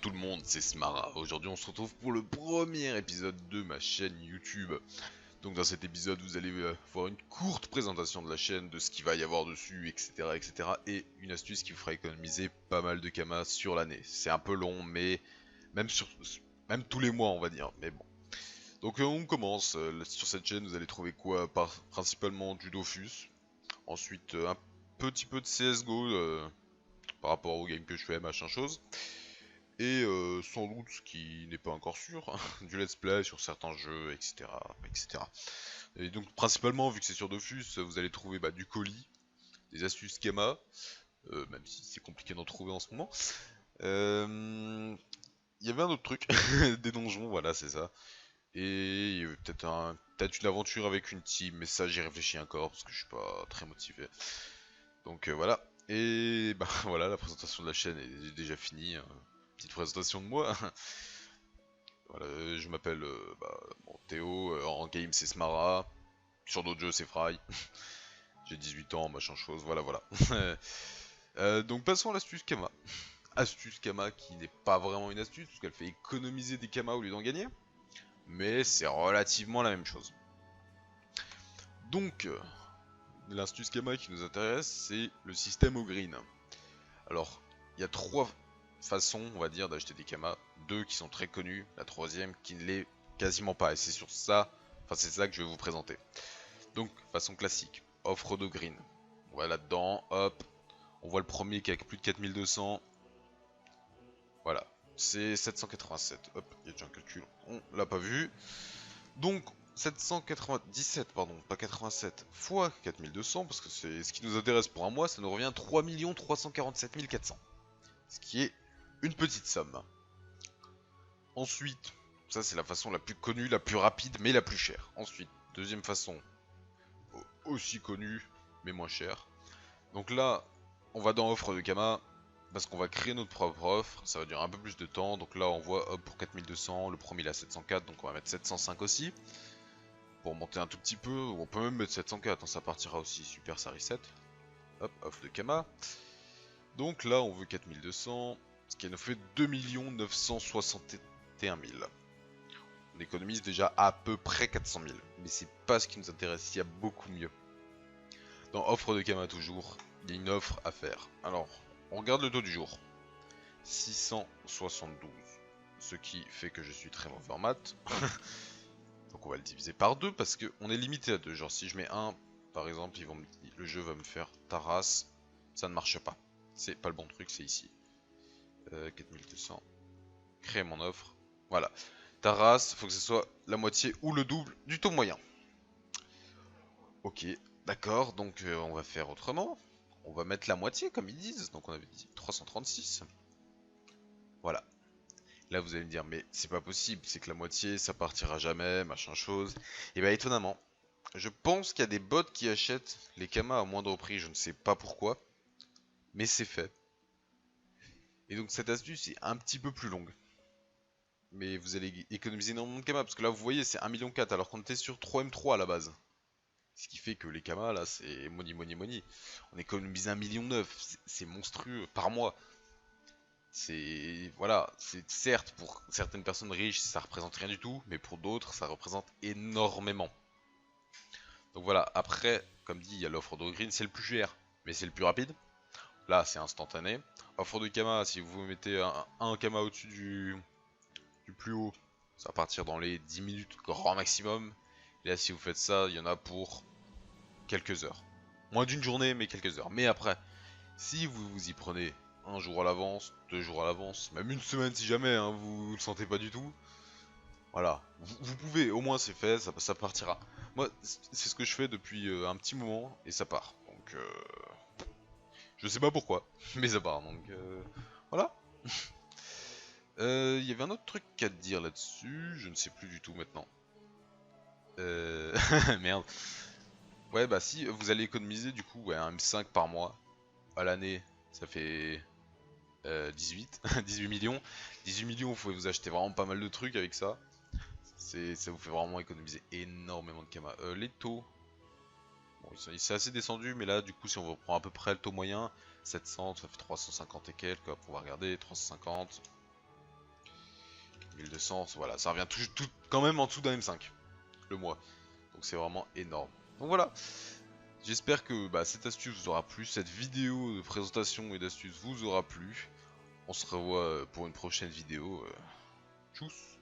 tout le monde, c'est Smara. Aujourd'hui on se retrouve pour le premier épisode de ma chaîne YouTube. Donc dans cet épisode vous allez voir une courte présentation de la chaîne, de ce qu'il va y avoir dessus, etc. etc. et une astuce qui vous fera économiser pas mal de kamas sur l'année. C'est un peu long mais même même tous les mois on va dire, mais bon. Donc on commence, sur cette chaîne vous allez trouver quoi? Principalement du Dofus, ensuite un petit peu de CSGO par rapport au game que je fais, machin chose. Et sans doute, ce qui n'est pas encore sûr, du let's play sur certains jeux, etc. etc. Et donc principalement, vu que c'est sur Dofus, vous allez trouver du colis, des astuces Kama, même si c'est compliqué d'en trouver en ce moment. Il y avait un autre truc, des donjons, voilà, c'est ça. Et il y avait peut-être une aventure avec une team, mais ça j'y réfléchis encore, parce que je suis pas très motivé. Donc voilà. Et bah voilà, la présentation de la chaîne est déjà finie, hein. Petite présentation de moi. Voilà, je m'appelle Théo, en game c'est Smara, sur d'autres jeux c'est Fry, j'ai 18 ans, machin chose, voilà voilà. Donc passons à l'astuce Kama. Astuce Kama qui n'est pas vraiment une astuce, parce qu'elle fait économiser des Kama au lieu d'en gagner, mais c'est relativement la même chose. Donc, l'astuce Kama qui nous intéresse, c'est le système au green. Alors, il y a trois façons, on va dire, d'acheter des Kama, deux qui sont très connues, la troisième qui ne l'est quasiment pas, et c'est sur ça, enfin c'est ça que je vais vous présenter. Donc, façon classique, offre de green. On va là-dedans, hop, on voit le premier qui a plus de 4200. Voilà, c'est 787. Hop, il y a déjà un calcul, on l'a pas vu. Donc, 797, pardon, pas 87, fois 4200, parce que c'est ce qui nous intéresse pour un mois, ça nous revient 3 347 400. Ce qui est une petite somme. Ensuite, ça c'est la façon la plus connue, la plus rapide, mais la plus chère. Ensuite, deuxième façon, aussi connue, mais moins chère. Donc là, on va dans offre de Kama, parce qu'on va créer notre propre offre, ça va durer un peu plus de temps. Donc là, on voit, hop, pour 4200, le premier il a 704, donc on va mettre 705 aussi. Pour monter un tout petit peu, ou on peut même mettre 704, hein, ça partira aussi, super, ça reset. Hop, offre de Kama. Donc là, on veut 4200, ce qui nous fait 2 961 000. On économise déjà à peu près 400 000. Mais c'est pas ce qui nous intéresse, il y a beaucoup mieux. Dans offre de Kama toujours, il y a une offre à faire. Alors, on regarde le taux du jour. 672. Ce qui fait que je suis très mauvais en maths. Donc on va le diviser par 2 parce qu'on est limité à 2. Genre si je mets 1, par exemple, le jeu va me faire ta race. Ça ne marche pas. C'est pas le bon truc, c'est ici. 4200. Créer mon offre. Voilà. Ta race, faut que ce soit la moitié ou le double du taux moyen. Ok, d'accord, donc on va faire autrement. On va mettre la moitié comme ils disent. Donc on avait dit 336. Voilà. Là vous allez me dire, mais c'est pas possible, c'est que la moitié ça partira jamais, machin chose. Et bah étonnamment, je pense qu'il y a des bots qui achètent les kamas à moindre prix, je ne sais pas pourquoi. Mais c'est fait. Et donc cette astuce est un petit peu plus longue. Mais vous allez économiser énormément de kamas, parce que là vous voyez c'est 1,4 million alors qu'on était sur 3M3 à la base. Ce qui fait que les kamas là c'est money money money. On économise 1,9 million, c'est monstrueux par mois. C'est voilà, c'est certes pour certaines personnes riches ça représente rien du tout, mais pour d'autres ça représente énormément. Donc voilà, après, comme dit, il y a l'offre de green, c'est le plus cher, mais c'est le plus rapide. Là c'est instantané. Offre de Kama, si vous mettez un Kama au-dessus du plus haut, ça va partir dans les 10 minutes grand maximum. Et là si vous faites ça, il y en a pour quelques heures. Moins d'une journée, mais quelques heures. Mais après, si vous vous y prenez un jour à l'avance, 2 jours à l'avance, même une semaine si jamais hein, vous le sentez pas du tout, voilà, vous pouvez, au moins c'est fait, ça partira. Moi, c'est ce que je fais depuis un petit moment, et ça part. Donc, je sais pas pourquoi, mais ça part, donc voilà. Il y avait un autre truc à te dire là-dessus, je ne sais plus du tout maintenant. Merde. Ouais, bah si, vous allez économiser du coup ouais, un M5 par mois. À l'année, ça fait 18, 18 millions. 18 millions, vous pouvez vous acheter vraiment pas mal de trucs avec ça. Ça vous fait vraiment économiser énormément de Kama. Les taux, bon, c'est assez descendu, mais là, du coup, si on reprend à peu près le taux moyen, 700, ça fait 350 et quelques, hop, on va regarder, 350. 1200, voilà, ça revient tout quand même en dessous d'un M5 le mois. Donc c'est vraiment énorme. Donc voilà, j'espère que cette astuce vous aura plu, cette vidéo de présentation et d'astuces vous aura plu. On se revoit pour une prochaine vidéo. Tchuss.